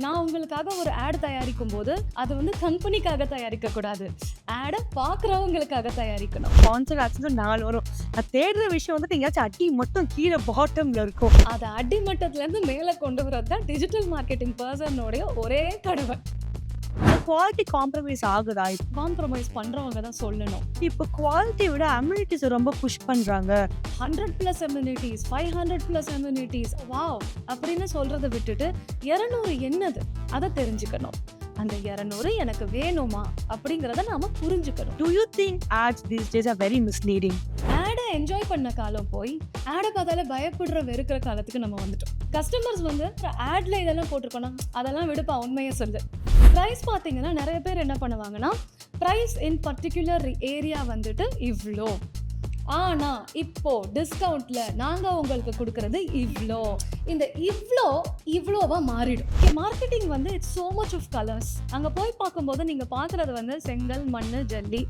நான் உங்களுக்காக ஒரு ஆட் தயாரிக்கும் போது அது வந்து கம்பெனிக்காக தயாரிக்க கூடாது, ஆடை பார்க்குறவங்களுக்காக தயாரிக்கணும். ஸ்பான்சர் ஆட்ஸ்னு 4 வரும். நான் தேடுற விஷயம் வந்துட்டு எங்கேயாச்சும் அடி மட்டும் கீழே பாட்டம்ல இருக்கும். அதை அடிமட்டத்துலேருந்து மேலே கொண்டு வரது தான் டிஜிட்டல் மார்க்கெட்டிங் பர்சனோடைய ஒரே கடமை. குவாலிட்டி காம்ப்ரமைஸ் ஆகுதா? காம்ப்ரமைஸ் பண்ணுறவங்க தான் சொல்லணும். இப்போ குவாலிட்டி விட அம்யூனிட்டிஸ் ரொம்ப புஷ் பண்றாங்க. 100+ அம்யூனிட்டிஸ், 500+ அம்யூனிட்டிஸ், வாவ் அப்படின்னு சொல்றதை விட்டுட்டு 200 என்னது அதை தெரிஞ்சுக்கணும். அந்த 200 எனக்கு வேணுமா அப்படிங்கிறத நாம புரிஞ்சுக்கணும். Do you think ads these days are very misleading? ஆடை என்ஜாய் பண்ண காலம் போய் ஆடை பார்த்தாலே பயப்படுற வெறுக்கிற காலத்துக்கு நம்ம வந்துட்டோம். கஸ்டமர்ஸ் வந்து ஆட்ல இதெல்லாம் போட்டிருக்கணும், அதெல்லாம் விடுப்பா உண்மையை சொல்லு. ப்ரைஸ் பார்த்தீங்கன்னா நிறைய பேர் என்ன பண்ணுவாங்கன்னா, ப்ரைஸ் இன் பர்டிகுலர் ஏரியா வந்துட்டு இவ்வளோ, ஆனால் இப்போ டிஸ்கவுண்ட்ல நாங்கள் உங்களுக்கு கொடுக்கறது இவ்வளோ. இந்த இவ்வளோவா மாறிடும். மார்க்கெட்டிங் வந்து it's so much of colours. அங்கே போய் பார்க்கும்போது நீங்கள் பார்க்குறது வந்து செங்கல், மண், ஜல்லி,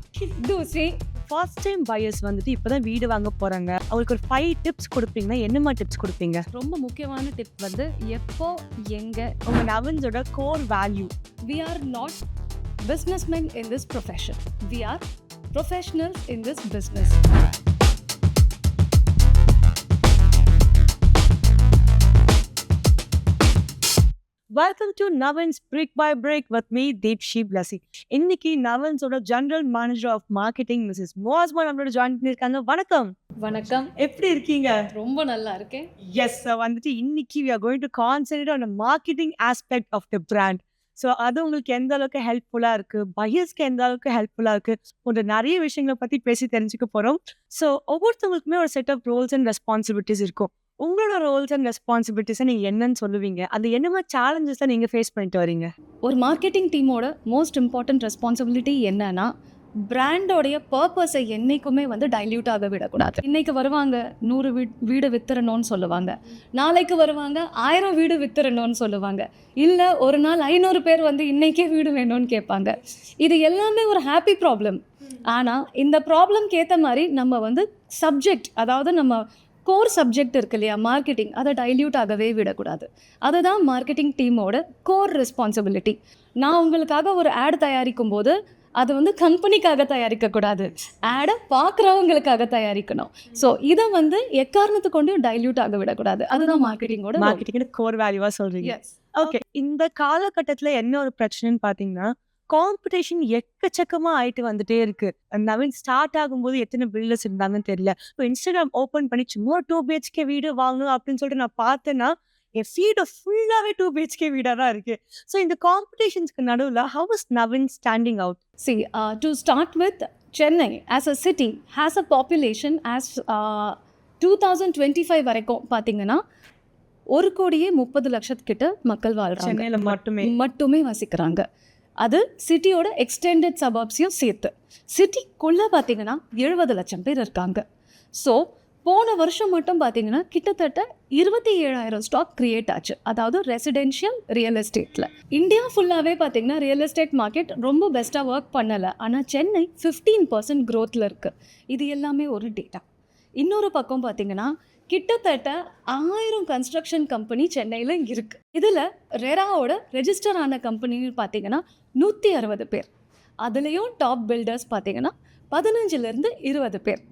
தூசி. ஃபர்ஸ்ட் டைம் பையர்ஸ் வந்துட்டு இப்போதான் வீடு வாங்க போறாங்க. அவங்களுக்கு ஒரு 5 டிப்ஸ் கொடுப்பீங்கன்னா என்னமா டிப்ஸ் கொடுப்பீங்க? ரொம்ப முக்கியமான டிப் வந்து எப்போ எங்கே. உங்க நவன்ஸோட core value, we are not businessmen in this profession, we are professionals in this business. Welcome to Navins brick by brick with me Deepshi Blessy. இன்னைக்கு நவன்ஸோட general manager of marketing Mrs Mosma நம்மளோட ஜாயின் பண்ணியிருக்காங்க. வணக்கம். வணக்கம். எப்படி இருக்கீங்க? ரொம்ப நல்லா இருக்கேன். எஸ், வந்துட்டு இன்னைக்கு we are going to concentrate on the marketing aspect of the brand. So அது உங்களுக்கு எந்த அளவுக்கு ஹெல்ப்ஃபுல்லாக இருக்கு, பையர்ஸ்க்கு எந்த அளவுக்கு ஹெல்ப்ஃபுல்லாக இருக்கு போன்ற நிறைய விஷயங்களை பற்றி பேசி தெரிஞ்சுக்க போகிறோம். ஸோ ஒவ்வொருத்தவங்களுக்குமே ஒரு set of roles and responsibilities இருக்கும். உங்களோட ரோல்ஸ் அண்ட் ரெஸ்பான்சிபிலிட்டிஸை நீங்கள் என்னன்னு சொல்லுவீங்க? அது என்ன மாதிரி சேலஞ்சஸை நீங்கள் ஃபேஸ் பண்ணிட்டு வரீங்க? ஒரு மார்க்கெட்டிங் டீமோட மோஸ்ட் இம்பார்ட்டன்ட் ரெஸ்பான்சிபிலிட்டி என்னன்னா, பிராண்டோடைய பர்பஸை என்னைக்குமே வந்து டைல்யூட் ஆக விடக்கூடாது. இன்னைக்கு வருவாங்க 100 வீடு வித்துறணும்னு சொல்லுவாங்க, நாளைக்கு வருவாங்க 1000 வீடு வித்துறணும்னு சொல்லுவாங்க, இல்லை ஒரு நாள் 500 பேர் வந்து இன்னைக்கே வீடு வேணும்னு கேட்பாங்க. இது எல்லாமே ஒரு ஹாப்பி ப்ராப்ளம். ஆனால் இந்த ப்ராப்ளம்க்கு ஏற்ற மாதிரி நம்ம வந்து சப்ஜெக்ட், அதாவது நம்ம கோர் சப்ஜெக்ட் இருக்கு இல்லையா, மார்க்கெட்டிங், அதை டைல்யூட் ஆகவே விடக்கூடாது. அதுதான் மார்க்கெட்டிங் டீமோட கோர் ரெஸ்பான்சிபிலிட்டி. நான் உங்களுக்காக ஒரு ஆட் தயாரிக்கும் போது அது வந்து கம்பெனிக்காக தயாரிக்கக்கூடாது, ஆடை பார்க்குறவங்களுக்காக தயாரிக்கணும். ஸோ இதை வந்து எக்காரணத்தை கொண்டு டைல்யூட் ஆக விடக்கூடாது. அதுதான் மார்க்கெட்டிங்கோட கோர் வேல்யூவா சொல்றீங்க. எஸ். ஓகே, இந்த காலகட்டத்தில் என்ன ஒரு பிரச்சனைன்னு பார்த்தீங்கன்னா, காம்படிஷன் எக்கச்சக்கமா ஆயிட்டு வந்துட்டே இருக்கு. நவீன் ஸ்டார்ட் ஆகும்போது எத்தனை பில்டர்ஸ் இருந்தாங்கன்னு தெரியல. இப்போ இன்ஸ்டாகிராம் ஓப்பன் பண்ணி சும்மா 2 BHK வீடு வாங்கணும் அப்படின்னு சொல்லிட்டு நான் பார்த்தேன்னா என் ஃபீட் ஃபுல்லாவே 2 BHK வீடா தான் இருக்கு. ஸோ இந்த காம்படிஷன்ஸ்க்கு நடுவில் how is Naveen standing out? See, to start with, Chennai as a city has a population as 2025 வரைக்கும் பார்த்தீங்கன்னா 1,30,00,000 மக்கள் வாழ்றாங்க. சென்னையில் மட்டுமே வசிக்கிறாங்க. அது சிட்டியோட எக்ஸ்டெண்டட் சபர்ப்ஸையும் சேர்த்து. சிட்டிக்குள்ளே பார்த்தீங்கன்னா 70 லட்சம் பேர் இருக்காங்க. ஸோ போன வருஷம் மட்டும் பார்த்தீங்கன்னா கிட்டத்தட்ட 27,000 ஸ்டாக் கிரியேட் ஆச்சு, அதாவது ரெசிடென்ஷியல் ரியல் எஸ்டேட்டில். இந்தியா ஃபுல்லாகவே பார்த்தீங்கன்னா ரியல் எஸ்டேட் மார்க்கெட் ரொம்ப பெஸ்ட்டாக ஒர்க் பண்ணலை. ஆனால் சென்னை 15% க்ரோத்தில் இருக்குது. இது எல்லாமே ஒரு டேட்டா. இன்னொரு பக்கம் பார்த்தீங்கன்னா கிட்டத்தட்ட 1000 கன்ஸ்ட்ரக்ஷன் கம்பெனி சென்னையில் இருக்குது. இதில் ரெராவோட ரெஜிஸ்டர் ஆன கம்பெனின்னு பார்த்தீங்கன்னா 160 பேர். அதுலேயும் டாப் பில்டர்ஸ் பார்த்தீங்கன்னா 15லேருந்து 20 பேர்.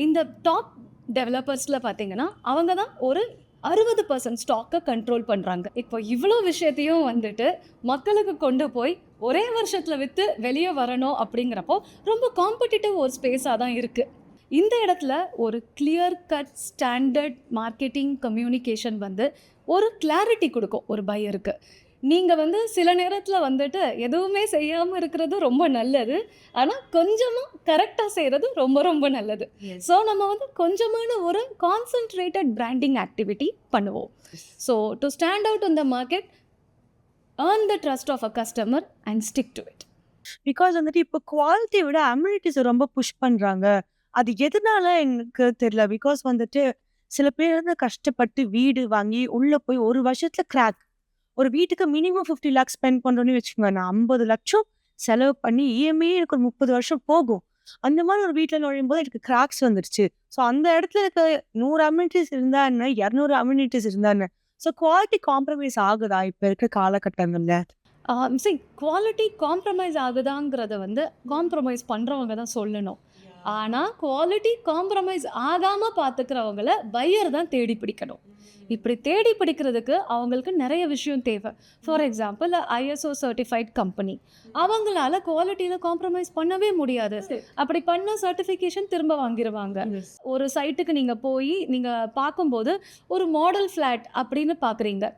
இந்த டாப் டெவலப்பர்ஸில் பார்த்தீங்கன்னா அவங்க தான் ஒரு 60% ஸ்டாக்கை கண்ட்ரோல் பண்ணுறாங்க. இப்போ இவ்வளோ விஷயத்தையும் வந்துட்டு மக்களுக்கு கொண்டு போய் ஒரே வருஷத்தில் விற்று வெளியே வரணும் அப்படிங்கிறப்போ ரொம்ப காம்படிட்டிவ் ஒரு ஸ்பேஸாக தான் இருக்குது. இந்த இடத்துல ஒரு clear cut standard marketing communication வந்து ஒரு கிளாரிட்டி கொடுக்கும் ஒரு பையருக்கு. நீங்கள் வந்து சில நேரத்தில் வந்துட்டு எதுவுமே செய்யாமல் இருக்கிறது ரொம்ப நல்லது, ஆனால் கொஞ்சமாக கரெக்டாக செய்கிறது ரொம்ப ரொம்ப நல்லது. ஸோ நம்ம வந்து கொஞ்சமான ஒரு கான்சன்ட்ரேட்டட் பிராண்டிங் ஆக்டிவிட்டி பண்ணுவோம். So to stand out in the market, earn the trust of a customer and stick to it. Because வந்துட்டு இப்போ குவாலிட்டி விட அம்யூனிட்டிஸ் ரொம்ப புஷ் பண்ணுறாங்க. அது எதனால எனக்கு தெரியல. பிகாஸ் வந்துட்டு சில பேர் வந்து கஷ்டப்பட்டு வீடு வாங்கி உள்ளே போய் ஒரு வருஷத்தில் கிராக். ஒரு வீட்டுக்கு மினிமம் 50 lakhs ஸ்பெண்ட் பண்ணுறோன்னு வச்சுக்கோங்க. நான் 50 லட்சம் செலவு பண்ணி இஎம்ஐ எனக்கு ஒரு 30 வருஷம் போகும். அந்த மாதிரி ஒரு வீட்டில் நுழையும் போது எனக்கு கிராக்ஸ் வந்துருச்சு. ஸோ அந்த இடத்துல இருக்க 100 அம்யூனிட்டிஸ் இருந்தா என்ன, 200 அம்யூனிட்டிஸ் இருந்தா என்ன, ஸோ குவாலிட்டி காம்ப்ரமைஸ் ஆகுதா இப்போ இருக்க காலகட்டங்கள்ல? சி குவாலிட்டி காம்ப்ரமைஸ் ஆகுதாங்கிறத வந்து காம்ப்ரமைஸ் பண்ணுறவங்க தான் சொல்லணும். ஆனால் குவாலிட்டி காம்ப்ரமைஸ் ஆகாமல் பார்த்துக்கிறவங்கள பையர் தான் தேடி பிடிக்கணும். இப்படி தேடி பிடிக்கிறதுக்கு அவங்களுக்கு நிறைய விஷயம் தேவை. For example ISO certified company, அவங்களால குவாலிட்டியில் காம்ப்ரமைஸ் பண்ணவே முடியாது. அப்படி பண்ண சர்டிஃபிகேஷன் திரும்ப வாங்கிடுவாங்க. ஒரு சைட்டுக்கு நீங்கள் போய் நீங்கள் பார்க்கும்போது ஒரு மாடல் ஃப்ளாட் அப்படின்னு பார்க்குறீங்க.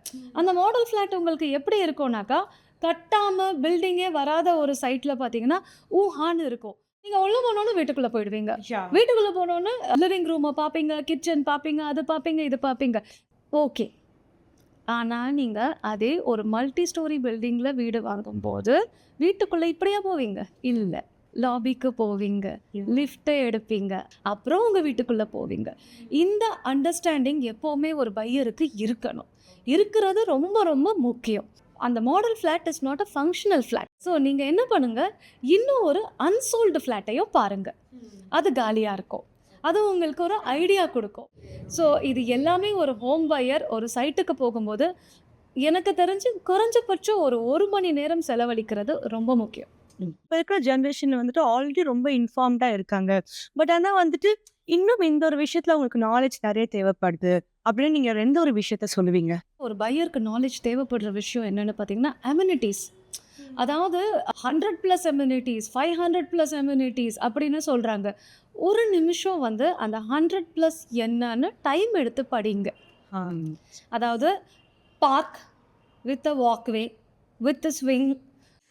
அந்த மாடல் ஃப்ளாட் உங்களுக்கு எப்படி இருக்கும்னாக்கா, கட்டாமல் பில்டிங்கே வராத ஒரு சைட்டில் பார்த்தீங்கன்னா ஊஹான்னு இருக்கும். நீங்கள் உள்ள போனோன்னு வீட்டுக்குள்ளே போயிடுவீங்க. வீட்டுக்குள்ளே போனோன்னு லிவிங் ரூமை பார்ப்பீங்க, கிச்சன் பார்ப்பீங்க, அது பார்ப்பீங்க, இது பார்ப்பீங்க. ஓகே. ஆனால் நீங்கள் அதே ஒரு மல்டி ஸ்டோரி பில்டிங்கில் வீடு வாங்கும்போது வீட்டுக்குள்ளே இப்படியா போவீங்க? இல்லை, லாபிக்கு போவீங்க, லிஃப்ட்டை எடுப்பீங்க, அப்புறம் உங்கள் வீட்டுக்குள்ளே போவீங்க. இந்த அண்டர்ஸ்டாண்டிங் எப்போவுமே ஒரு பையருக்கு இருக்கணும். இருக்கிறது ரொம்ப ரொம்ப முக்கியம். அந்த model flat is not a functional flat. So நீங்கள் என்ன பண்ணுங்கள், இன்னும் ஒரு அன்சோல்டு ஃப்ளாட்டையும் பாருங்கள். அது காலியாக இருக்கும். அது உங்களுக்கு ஒரு ஐடியா கொடுக்கும். ஸோ இது எல்லாமே ஒரு ஹோம் பையர் ஒரு சைட்டுக்கு போகும்போது எனக்கு தெரிஞ்சு குறைஞ்சபட்சம் ஒரு மணி நேரம் செலவழிக்கிறது ரொம்ப முக்கியம். இப்போ இருக்கிற ஜென்ரேஷன் வந்துட்டு ஆல்ரெடி ரொம்ப இன்ஃபார்ம்டாக இருக்காங்க. பட் ஆனால் வந்துட்டு இன்னும் இந்த ஒரு விஷயத்தில் உங்களுக்கு நாலேஜ் நிறைய தேவைப்படுது அப்படின்னு நீங்கள் எந்த ஒரு விஷயத்த சொல்லுவீங்க? ஒரு பையருக்கு நாலேஜ் தேவைப்படுற விஷயம் என்னென்னு பார்த்தீங்கன்னா அம்யூனிட்டிஸ். அதாவது 100+ அம்யூனிட்டிஸ், 500+ அம்யூனிட்டிஸ் அப்படின்னு சொல்கிறாங்க. ஒரு நிமிஷம் வந்து அந்த 100+ என்னன்னு டைம் எடுத்து படிங்க. அதாவது park with a walkway with a swing,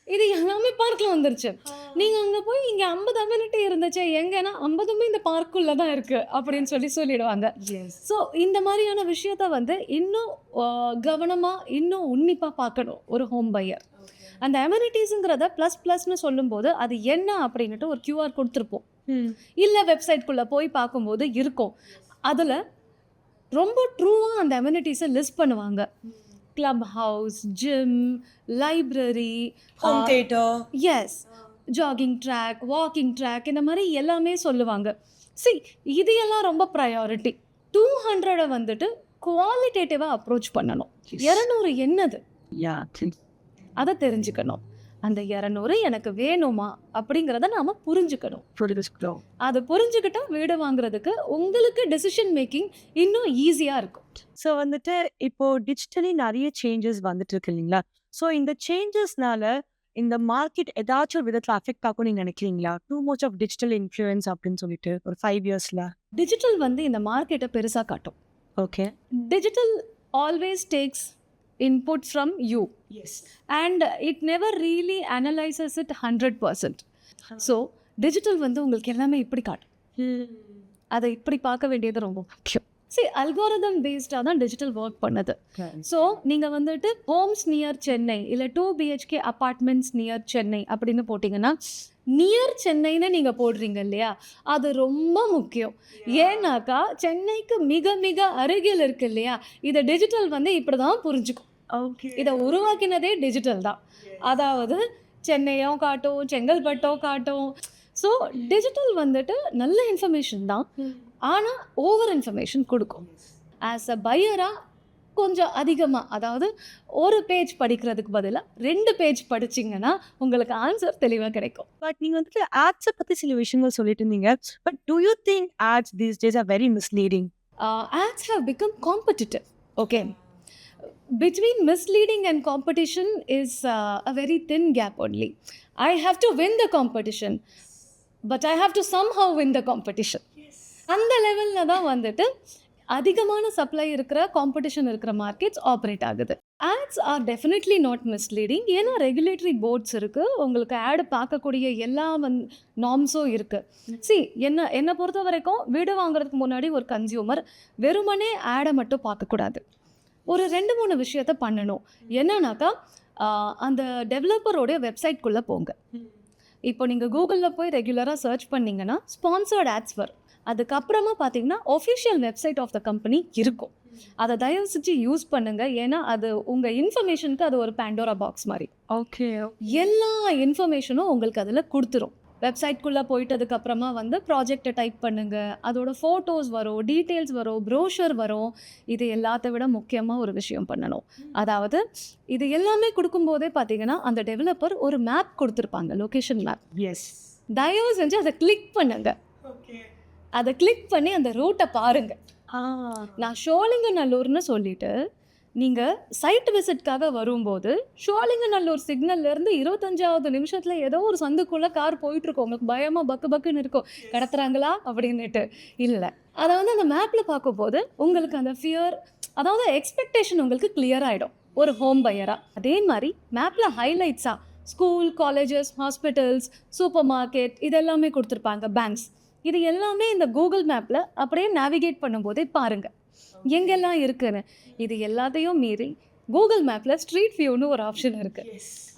இது எல்லாமே பார்க்கில் வந்துருச்சு. நீங்கள் அங்கே போய் இங்கே 50 அம்யூனிட்டி இருந்துச்சு, எங்கன்னா 50மே இந்த பார்க்குள்ளே தான் இருக்குது அப்படின்னு சொல்லிடுவாங்க. ஸோ இந்த மாதிரியான விஷயத்த வந்து இன்னும் கவனமாக இன்னும் உன்னிப்பாக பார்க்கணும் ஒரு ஹோம் பையர். அந்த அம்யூனிட்டிஸுங்கிறத ++ன்னு சொல்லும்போது அது என்ன அப்படின்ட்டு ஒரு QR கொடுத்துருப்போம், இல்லை வெப்சைட்குள்ளே போய் பார்க்கும்போது இருக்கும். அதில் ரொம்ப ட்ரூவாக அந்த அம்யூனிட்டிஸை லிஸ்ட் பண்ணுவாங்க. Club house, gym, library, home theatre, yes, jogging track, walking track, இந்த மாதிரி எல்லாமே சொல்லுவாங்க. இது எல்லாம் ரொம்ப ப்ரையாரிட்டி. 200 வந்துட்டு குவாலிட்டேட்டிவாக அப்ரோச் பண்ணணும். 200 என்னது அதை தெரிஞ்சுக்கணும். அந்த 200 எனக்கு வேணுமா அப்படிங்கிறத நாம் புரிஞ்சுக்கணும். அதை புரிஞ்சுக்கிட்டா வீடு வாங்குறதுக்கு உங்களுக்கு டெசிஷன் மேக்கிங் இன்னும் ஈஸியாக இருக்கும். ஸோ வந்துட்டு இப்போ டிஜிட்டலி நிறைய சேஞ்சஸ் வந்துட்டு இருக்கு இல்லைங்களா? ஸோ இந்த சேஞ்சஸ்னால இந்த மார்க்கெட் ஏதாச்சும் ஒரு விதத்தில் அஃபெக்ட் ஆகும் நீங்கள் நினைக்கிறீங்களா? Too much of digital influence அப்படின்னு சொல்லிட்டு ஒரு 5 இயர்ஸில் டிஜிட்டல் வந்து இந்த மார்க்கெட்டை பெருசாக காட்டும். Okay. Digital always tax input from you. Yes. And it never really analyzes it 100%. So digital வந்து உங்களுக்கு எல்லாமே இப்படி காட்டும். அதை இப்படி பார்க்க வேண்டியது ரொம்ப முக்கியம். அல்காரிதம் பேஸ்டாக தான் டிஜிட்டல் ஒர்க் பண்ணுது. ஸோ நீங்கள் வந்துட்டு ஹோம்ஸ் நியர் சென்னை இல்லை 2 BHK அப்பார்ட்மெண்ட்ஸ் நியர் சென்னை அப்படின்னு போட்டிங்கன்னா நியர் சென்னைன்னு நீங்கள் போடுறீங்க இல்லையா, அது ரொம்ப முக்கியம். ஏன்னாக்கா சென்னைக்கு மிக மிக அருகில் இருக்கு இல்லையா, இதை டிஜிட்டல் வந்து இப்படி தான் புரிஞ்சுக்கும். இதை உருவாக்கினதே டிஜிட்டல் தான். அதாவது சென்னையும் காட்டும், செங்கல்பட்டோ காட்டும். ஸோ டிஜிட்டல் வந்துட்டு நல்ல இன்ஃபர்மேஷன் தான், ஆனால் ஓவர் இன்ஃபர்மேஷன் கொடுக்கும். ஆஸ் அ பையராக கொஞ்சம் அதிகமாக, அதாவது ஒரு பேஜ் படிக்கிறதுக்கு பதிலாக 2 பேஜ் படிச்சிங்கன்னா உங்களுக்கு ஆன்சர் தெளிவாக கிடைக்கும். பட் நீங்கள் வந்துட்டு ஆட்ஸை பற்றி சில விஷயங்கள் சொல்லிட்டு இருந்தீங்க. But do you think ads these days are very misleading? Ads have become competitive. Okay. Between misleading and competition is a very thin gap only. I have to win the competition, but I have to somehow win the competition. அந்த லெவலில் தான் வந்துட்டு அதிகமான supply இருக்கிற competition இருக்கிற markets operate ஆகுது. Ads are definitely not misleading. ஏன்னா regulatory boards இருக்குது, உங்களுக்கு ஆடு பார்க்கக்கூடிய எல்லா நார்ம்ஸும் இருக்குது. என்னை பொறுத்த வரைக்கும் வீடு வாங்குறதுக்கு முன்னாடி ஒரு கன்சியூமர் வெறுமனே ஆடை மட்டும் பார்க்கக்கூடாது. ஒரு 2-3 விஷயத்த பண்ணணும். என்னன்னாக்கா அந்த டெவலப்பரோடைய வெப்சைட்குள்ளே போங்க. இப்போ நீங்கள் கூகுளில் போய் ரெகுலராக சர்ச் பண்ணிங்கன்னா ஸ்பான்சர்ட் ஆட்ஸ் வரும். அதுக்கப்புறமா பார்த்தீங்கன்னா official website of the company இருக்கும். அதை தயவு செஞ்சு யூஸ் பண்ணுங்க. ஏன்னா அது உங்கள் இன்ஃபர்மேஷனுக்கு அது ஒரு பேண்டோரா பாக்ஸ் மாதிரி. ஓகே. எல்லா இன்ஃபர்மேஷனும் உங்களுக்கு அதில் கொடுத்துரும். வெப்சைட்குள்ளே போயிட்டதுக்கப்புறமா வந்து ப்ராஜெக்டை டைப் பண்ணுங்கள், அதோட ஃபோட்டோஸ் வரும், டீட்டெயில்ஸ் வரும், ப்ரோஷர் வரும். இது எல்லாத்த விட முக்கியமாக ஒரு விஷயம் பண்ணணும். அதாவது இது எல்லாமே கொடுக்கும்போதே பார்த்தீங்கன்னா அந்த டெவலப்பர் ஒரு மேப் கொடுத்துருப்பாங்க, லொக்கேஷன் மேப். எஸ். தயவு செஞ்சு அதை கிளிக் பண்ணுங்க. அதை கிளிக் பண்ணி அந்த ரூட்டை பாருங்க. நான் ஷோலிங்கநல்லூர்னு சொல்லிட்டு நீங்கள் சைட் விசிட்காக வரும்போது ஷோலிங்கநல்லூர் சிக்னல்லேருந்து 25வது நிமிஷத்தில் ஏதோ ஒரு சந்துக்குள்ளே கார் போயிட்டுருக்கோம். உங்களுக்கு பயமாக பக்குன்னு இருக்கும், கடத்துறாங்களா அப்படின்னுட்டு. இல்லை, அதை வந்து அந்த மேப்பில் பார்க்கும்போது உங்களுக்கு அந்த ஃபியர், அதாவது எக்ஸ்பெக்டேஷன் உங்களுக்கு கிளியர் ஆகிடும் ஒரு ஹோம் பையராக. அதே மாதிரி மேப்பில் ஹைலைட்ஸாக school, colleges, hospitals, super market இதெல்லாமே கொடுத்துருப்பாங்க, பேங்க்ஸ். இது எல்லாமே இந்த கூகுள் மேப்பில் அப்படியே நேவிகேட் பண்ணும்போதே பாருங்கள் எங்கெல்லாம் இருக்குன்னு. இது எல்லாத்தையும் மீறி கூகுள் மேப்பில் ஸ்ட்ரீட் வியூன்னு ஒரு ஆப்ஷன் இருக்குது.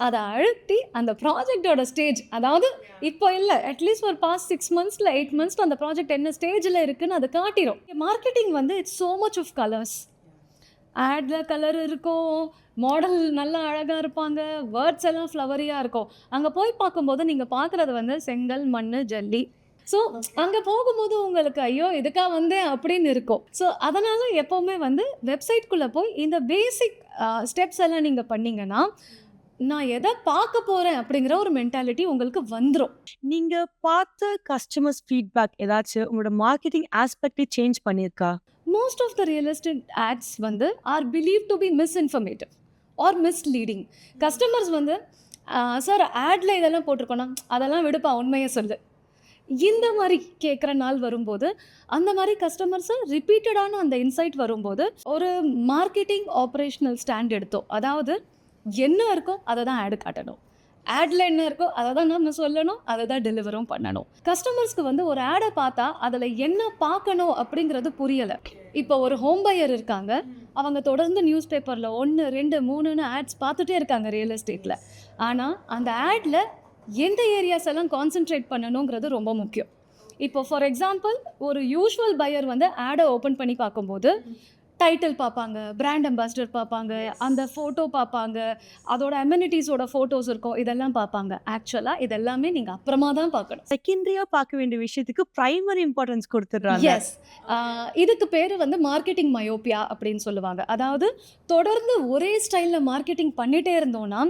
அதை அழுத்தி அந்த ப்ராஜெக்டோட ஸ்டேஜ், அதாவது இப்போ இல்லை, அட்லீஸ்ட் ஒரு பாஸ்ட் 6 months 8 months அந்த ப்ராஜெக்ட் என்ன ஸ்டேஜில் இருக்குன்னு அதை காட்டிடும். மார்க்கெட்டிங் வந்து it's so much of colours. ஆடில் கலர் இருக்கும், மாடல் நல்லா அழகாக இருப்பாங்க, வேர்ட்ஸ் எல்லாம் ஃப்ளவரியாக இருக்கும். அங்கே போய் பார்க்கும்போது நீங்கள் பார்க்குறது வந்து செங்கல், மண், ஜல்லி. ஸோ அங்கே போகும்போது உங்களுக்கு ஐயோ இதுக்காக வந்தேன் அப்படின்னு இருக்கும். ஸோ அதனால் எப்போவுமே வந்து வெப்சைட்குள்ளே போய் இந்த பேசிக் ஸ்டெப்ஸ் எல்லாம் நீங்கள் பண்ணிங்கன்னா நான் எதை பார்க்க போகிறேன் அப்படிங்கிற ஒரு மென்டாலிட்டி உங்களுக்கு வந்துடும். நீங்கள் பார்த்த கஸ்டமர்ஸ் ஃபீட்பேக் ஏதாச்சும் உங்களோட மார்க்கெட்டிங் ஆஸ்பெக்டை சேஞ்ச் பண்ணியிருக்கா? Most of the real estate ads வந்து are believe to be misinformative or misleading. Customers வந்து சார் ஆடில் இதெல்லாம் போட்டிருக்கோன்னா அதெல்லாம் விடுப்பா உண்மையை சொல்லு, இந்த மாதிரி கேட்குற நாள் வரும்போது அந்த மாதிரி கஸ்டமர்ஸை ரிப்பீட்டடான அந்த இன்சைட் வரும்போது ஒரு மார்க்கெட்டிங் ஆப்ரேஷனல் ஸ்டாண்ட் எடுத்தோம். அதாவது என்ன இருக்கோ அதை தான் ஆடு காட்டணும், ஆடில் என்ன இருக்கோ அதை தான் நம்ம சொல்லணும், அதை தான் டெலிவரும் பண்ணணும். கஸ்டமர்ஸ்க்கு வந்து ஒரு ஆடை பார்த்தா அதில் என்ன பார்க்கணும் அப்படிங்கிறது புரியலை. இப்போ ஒரு ஹோம் பையர் இருக்காங்க, அவங்க தொடர்ந்து நியூஸ் பேப்பரில் 1, 2, 3ன்னு ஆட்ஸ் பார்த்துட்டே இருக்காங்க ரியல் எஸ்டேட்டில். ஆனால் அந்த ஆடில் எந்த ஏரியாஸ் எல்லாம் கான்சென்ட்ரேட் பண்ணணுங்கிறது ரொம்ப முக்கியம். இப்போ ஃபார் எக்ஸாம்பிள் ஒரு யூஷுவல் பையர் வந்து ஆடை ஓப்பன் பண்ணி பார்க்கும்போது டைட்டில் பார்ப்பாங்க, பிராண்ட் அம்பாசிடர் பார்ப்பாங்க, அந்த ஃபோட்டோ பார்ப்பாங்க, அதோட அமெனிட்டிஸோட ஃபோட்டோஸ் இருக்கும், இதெல்லாம் பார்ப்பாங்க. ஆக்சுவலாக இதெல்லாமே நீங்கள் அப்புறமா தான் பார்க்கணும். செகண்டரியாக பார்க்க வேண்டிய விஷயத்துக்கு பிரைமரி இம்பார்ட்டன்ஸ் கொடுத்துட்றாங்க. எஸ், இதுக்கு பேர் வந்து மார்க்கெட்டிங் மயோப்பியா அப்படின்னு சொல்லுவாங்க. அதாவது தொடர்ந்து ஒரே ஸ்டைலில் மார்க்கெட்டிங் பண்ணிகிட்டே இருந்தோன்னா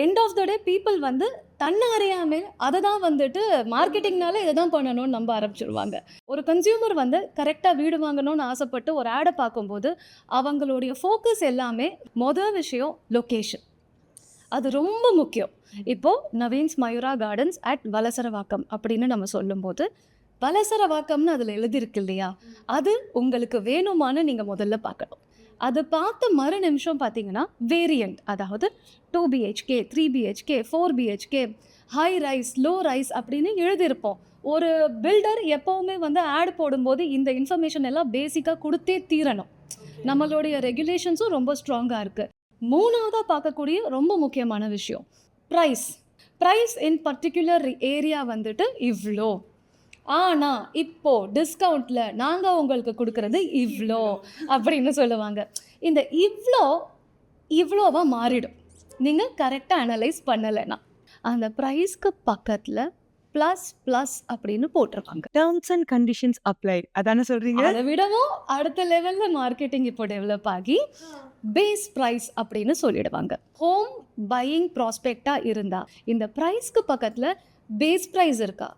end of the day people வந்து தன்னை அறியாமல் அதை தான் வந்துட்டு மார்க்கெட்டிங்னால இதை தான் பண்ணணும்னு நம்ப ஆரம்பிச்சிடுவாங்க. ஒரு கன்சியூமர் வந்து கரெக்டாக வீடு வாங்கணும்னு ஆசைப்பட்டு ஒரு ஆடை பார்க்கும்போது அவங்களுடைய ஃபோக்கஸ் எல்லாமே மொதல் விஷயம் லொக்கேஷன், அது ரொம்ப முக்கியம். இப்போது நவீன்ஸ் மயூரா கார்டன்ஸ் அட் வலசரவாக்கம் அப்படின்னு நம்ம சொல்லும்போது வலசரவாக்கம்னு அதில் எழுதியிருக்கு இல்லையா, அது உங்களுக்கு வேணுமான்னு நீங்கள் முதல்ல பார்க்கணும். அது பார்த்த மறு நிமிஷம் பார்த்தீங்கன்னா வேரியண்ட், அதாவது 2 BHK 3 BHK 4 BHK high rise low rice அப்படின்னு எழுதியிருப்போம். ஒரு பில்டர் எப்போவுமே வந்து ஆட் போடும்போது இந்த இன்ஃபர்மேஷன் எல்லாம் பேசிக்காக கொடுத்தே தீரணும். நம்மளுடைய ரெகுலேஷன்ஸும் ரொம்ப ஸ்ட்ராங்காக இருக்குது. மூணாவதாக பார்க்கக்கூடிய ரொம்ப முக்கியமான விஷயம் ப்ரைஸ் இன் பர்டிகுலர் ஏரியா வந்துட்டு இவ்வளோ, ஆனால் இப்போது டிஸ்கவுண்ட்டில் நாங்கள் உங்களுக்கு கொடுக்குறது இவ்வளோ அப்படின்னு சொல்லுவாங்க. இந்த இவ்வளோவா மாறிடும் நீங்கள் கரெக்டாக அனலைஸ் பண்ணலைன்னா. அந்த ப்ரைஸ்க்கு பக்கத்தில் ப்ளஸ் அப்படின்னு போட்டிருப்பாங்க. டேர்ம்ஸ் அண்ட் கண்டிஷன்ஸ் அப்ளை, அதானே சொல்கிறீங்க? அதை விடவும் அடுத்த லெவலில் மார்க்கெட்டிங் இப்போ டெவலப் ஆகி பேஸ் ப்ரைஸ் அப்படின்னு சொல்லிடுவாங்க. ஹோம் பையிங் ப்ராஸ்பெக்டாக இருந்தால் இந்த ப்ரைஸ்க்கு பக்கத்தில் பேஸ் ப்ரைஸ் இருக்கா,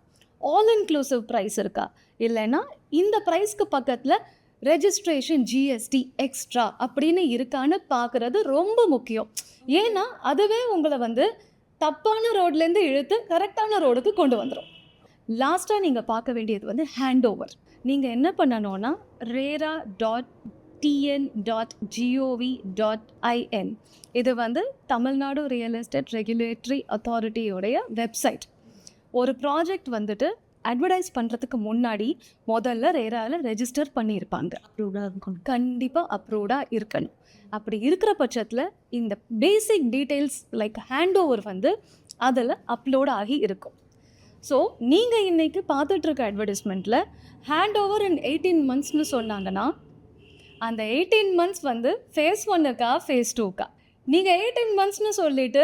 ஆல் இன்க்ளூசிவ் ப்ரைஸ் இருக்கா, இல்லைன்னா இந்த ப்ரைஸ்க்கு பக்கத்தில் ரெஜிஸ்ட்ரேஷன் ஜிஎஸ்டி எக்ஸ்ட்ரா அப்படின்னு இருக்கான்னு பார்க்குறது ரொம்ப முக்கியம். ஏன்னா அதுவே உங்களை வந்து தப்பான ரோட்லேருந்து இழுத்து கரெக்டான ரோடுக்கு கொண்டு வந்துடும். லாஸ்ட்டாக நீங்கள் பார்க்க வேண்டியது வந்து ஹேண்ட் ஓவர். நீங்கள் என்ன பண்ணணும்னா rera.tn.gov.in, இது வந்து தமிழ்நாடு ரியல் எஸ்டேட் ரெகுலேட்டரி அத்தாரிட்டியோடைய வெப்சைட். ஒரு ப்ராஜெக்ட் வந்துட்டு அட்வர்டைஸ் பண்ணுறதுக்கு முன்னாடி முதல்ல ரேராவில் ரெஜிஸ்டர் பண்ணியிருப்பாங்க. கண்டிப்பாக அப்ரூவ்டாக இருக்கணும். அப்படி இருக்கிற பட்சத்தில் இந்த பேசிக் டீட்டெயில்ஸ் லைக் ஹேண்ட் ஓவர் வந்து அதில் அப்லோட் ஆகி இருக்கும். ஸோ நீங்கள் இன்றைக்கி பார்த்துட்ருக்க அட்வர்டைஸ்மெண்ட்டில் ஹேண்ட் ஓவர் இன் 18 monthsனு சொன்னாங்கன்னா அந்த 18 months வந்து ஃபேஸ் 1க்கா ஃபேஸ் 2க்கா? நீங்கள் 18 monthsனு சொல்லிவிட்டு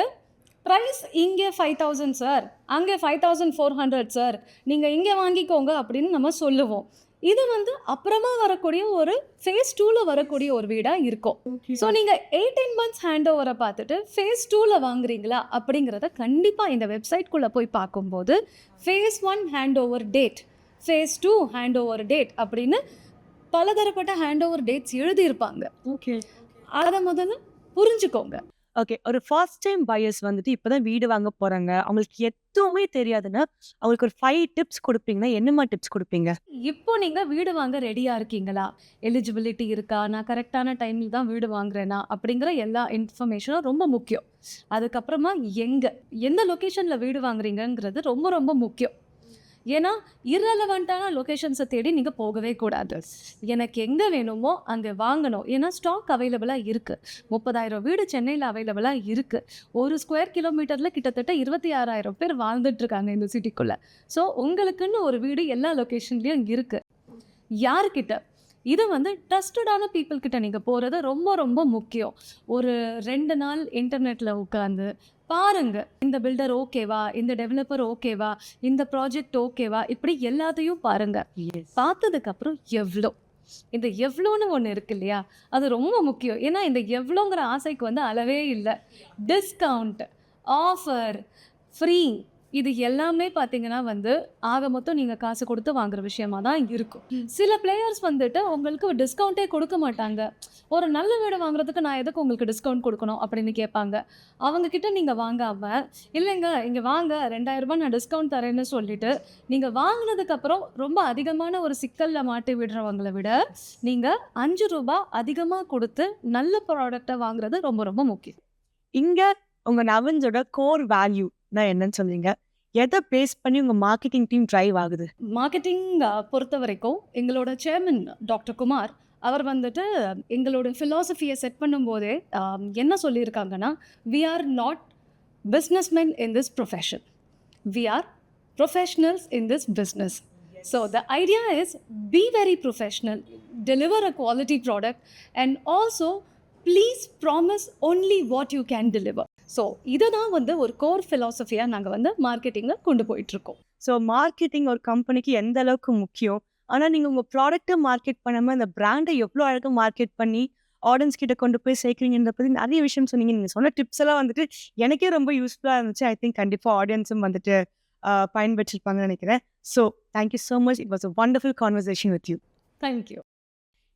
ப்ரைஸ் இங்கே 5000 சார், அங்கே 5400 சார், நீங்கள் இங்கே வாங்கிக்கோங்க அப்படின்னு நம்ம சொல்லுவோம். இது வந்து அப்புறமா வரக்கூடிய ஒரு ஃபேஸ் 2ல வரக்கூடிய ஒரு வீடாக இருக்கும். ஸோ நீங்கள் 18 மந்த்ஸ் ஹேண்ட் ஓவரை பார்த்துட்டு ஃபேஸ் 2ல வாங்குறீங்களா அப்படிங்கிறத கண்டிப்பாக இந்த வெப்சைட்குள்ளே போய் பார்க்கும்போது phase 1 hand over date, phase 2 hand over date அப்படின்னு பலதரப்பட்ட ஹேண்ட் ஓவர் டேட்ஸ் எழுதியிருப்பாங்க. ஓகே அதை முதல்ல புரிஞ்சுக்கோங்க. ஓகே. ஒரு ஃபர்ஸ்ட் டைம் பையர்ஸ் வந்துட்டு இப்பதான் வீடு வாங்க போறாங்க. அவங்களுக்கு எதுவுமே தெரியாதுன்னா, அவங்களுக்கு ஒரு 5 டிப்ஸ் குடுப்பீங்கன்னா, என்னமா டிப்ஸ் குடுப்பீங்க? இப்போ நீங்க வீடு வாங்க ரெடியா இருக்கீங்களா? எலிஜிபிலிட்டி இருக்கா? நான் கரெக்டான டைமில் தான் வீடு வாங்குறேனா? அப்படிங்கிற எல்லா இன்ஃபர்மேஷனும் ரொம்ப முக்கியம். அதுக்கப்புறமா எந்த லொகேஷன்ல வீடு வாங்குறீங்கங்கிறது ரொம்ப ரொம்ப முக்கியம். ஏன்னா இரலவெண்ட்டான லொகேஷன்ஸை தேடி நீங்கள் போகவே கூடாது. எனக்கு எங்கே வேணுமோ அங்கே வாங்கணும். ஏன்னா ஸ்டாக் அவைலபிளாக இருக்குது. 30,000 வீடு சென்னையில் அவைலபிளாக இருக்குது. ஒரு ஸ்கொயர் கிலோமீட்டரில் கிட்டத்தட்ட 26,000 பேர் வாழ்ந்துட்டுருக்காங்க இந்த சிட்டிக்குள்ளே. ஸோ உங்களுக்குன்னு ஒரு வீடு எல்லா லொக்கேஷன்லேயும் இருக்குது. யாருக்கிட்ட? இது வந்து ட்ரஸ்டடான பீப்புள் கிட்ட நீங்கள் போகிறது ரொம்ப ரொம்ப முக்கியம். ஒரு 2 நாள் இன்டர்நெட்டில் உட்காந்து பாருங்க, இந்த பில்டர் ஓகேவா, இந்த டெவலப்பர் ஓகேவா, இந்த ப்ராஜெக்ட் ஓகேவா, இப்படி எல்லாத்தையும் பாருங்க. பார்த்ததுக்கப்புறம் இந்த எவ்வளோன்னு ஒன்று இருக்கு இல்லையா, அது ரொம்ப முக்கியம். ஏன்னா இந்த எவ்வளோங்கிற ஆசைக்கு வந்து அளவே இல்லை. டிஸ்கவுண்ட், ஆஃபர், ஃப்ரீ, இது எல்லாமே பார்த்தீங்கன்னா வந்து ஆக மொத்தம் நீங்கள் காசு கொடுத்து வாங்குற விஷயமா தான் இருக்கும். சில பிளேயர்ஸ் வந்துட்டு உங்களுக்கு டிஸ்கவுண்ட்டே கொடுக்க மாட்டாங்க. ஒரு நல்ல வீடு வாங்குறதுக்கு நான் எதுக்கு உங்களுக்கு டிஸ்கவுண்ட் கொடுக்கணும் அப்படின்னு கேட்பாங்க. அவங்கக்கிட்ட நீங்கள் வாங்காமல், இல்லைங்க இங்கே வாங்க 2000 ரூபாய் நான் டிஸ்கவுண்ட் தரேன்னு சொல்லிட்டு நீங்கள் வாங்கினதுக்கப்புறம் ரொம்ப அதிகமான ஒரு சிக்கலில் மாட்டி விடுறவங்களை விட நீங்கள் 5 ரூபாய் அதிகமாக கொடுத்து நல்ல ப்ராடக்டை வாங்குறது ரொம்ப ரொம்ப முக்கியம். இங்க உங்க நவன்ஸோட கோர் வேல்யூ நான் என்னன்னு சொல்றீங்க? எதை பேஸ் பண்ணி உங்க மார்க்கெட்டிங் டீம் டிரைவ் ஆகுது? மார்க்கெட்டிங் பொறுத்த வரைக்கும் எங்களோட சேர்மன் டாக்டர் குமார் அவர் வந்துட்டு எங்களோட ஃபிலாசபியை செட் பண்ணும்போதே என்ன சொல்லியிருக்காங்கன்னா, we are not businessmen in this profession, we are professionals in this business. So the idea is be very professional, deliver a quality product and also please promise only what you can deliver. So இதை தான் வந்து ஒரு core ஃபிலாசபியாக நாங்கள் வந்து மார்க்கெட்டிங்கில் கொண்டு போயிட்டுருக்கோம். So marketing ஒரு கம்பெனிக்கு எந்த அளவுக்கு முக்கியம், ஆனால் நீங்கள் உங்கள் ப்ராடக்ட்டை மார்க்கெட் பண்ணாமல் அந்த பிராண்டை எவ்வளோ அழகாக மார்க்கெட் பண்ணி ஆடியன்ஸ் கிட்ட கொண்டு போய் சேர்க்குறீங்கன்ற பற்றி நிறைய விஷயம் சொன்னீங்க. நீங்கள் சொன்ன டிப்ஸ் எல்லாம் வந்துட்டு எனக்கே ரொம்ப யூஸ்ஃபுல்லாக இருந்துச்சு. ஐ திங்க் கண்டிப்பாக ஆடியன்ஸும் வந்துட்டு பயன்பெற்றிருப்பாங்கன்னு நினைக்கிறேன். So thank you so much. It was a wonderful conversation with you. Thank you.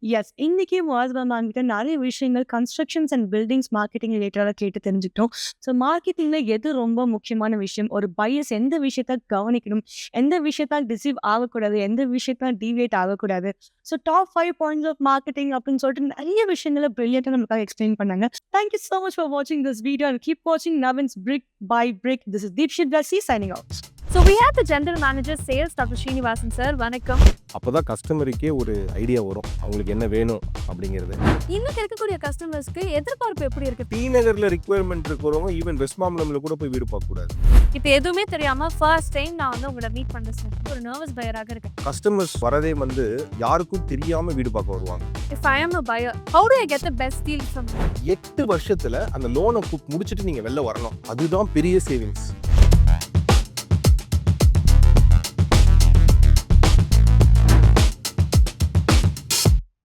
Yes, இன்னைக்கு வாஸ்வமான்கிட்ட நிறைய விஷயங்கள் கன்ஸ்ட்ரக்ஷன்ஸ் அண்ட் பில்டிங்ஸ் மார்க்கெட்டிங் ரிலேட்டடாக கேட்டு தெரிஞ்சுக்கிட்டோம். ஸோ மார்க்கெட்டிங்கில் எது ரொம்ப முக்கியமான விஷயம், ஒரு பையர்ஸ் எந்த விஷயத்த கவனிக்கணும், எந்த விஷயத்தால் டிசீவ் ஆகக்கூடாது, எந்த விஷயத்தால் டீவியேட் ஆகக்கூடாது. So top 5 points of marketing அப்படின்னு சொல்லிட்டு நிறைய விஷயங்களை பிரில்லியண்டாக நமக்காக எக்ஸ்பிளைன் பண்ணாங்க. தேங்க்யூ ஸோ மச் ஃபார் வாட்சிங் திஸ் வீடியோ அண்ட் கீப் வாட்சிங் நவீன்ஸ் பிரிக் by brick. This is தீப்ஷித் Dasi signing out. So we have the general manager sales Dr. Srinivasan sir. வணக்கம். அப்போதான் கஸ்டமருக்கே ஒரு ஐடியா வரும் அவங்களுக்கு என்ன வேணும் அப்படிங்கிறது. இன்னும் இருக்கக்கூடிய கஸ்டமர்ஸ்க்கு எதிர்பார்ப்பு எப்படி இருக்கு? டி நகர்ல ரிக்வயர்மெண்ட் இருக்கிறவங்க ஈவன் வெஸ்ட் மாம்பலம்ல கூட போய் வீடு பார்க்க கூடாது. இப்போ எதுவுமே தெரியாம ஃபர்ஸ்ட் டைம் நான் வந்து உங்களை மீட் பண்றேன் சார். ஒரு நர்வஸ் பையராக இருக்கேன். கஸ்டமர்ஸ் வரதே வந்து யாருக்கும் தெரியாம வீடு பார்க்க வருவாங்க. If I am a buyer, how do I get the best deal from you? 8 வருஷத்துல அந்த லோனை முடிச்சிட்டு நீங்க வெளில வரணும். அதுதான் பெரிய சேவிங்ஸ்.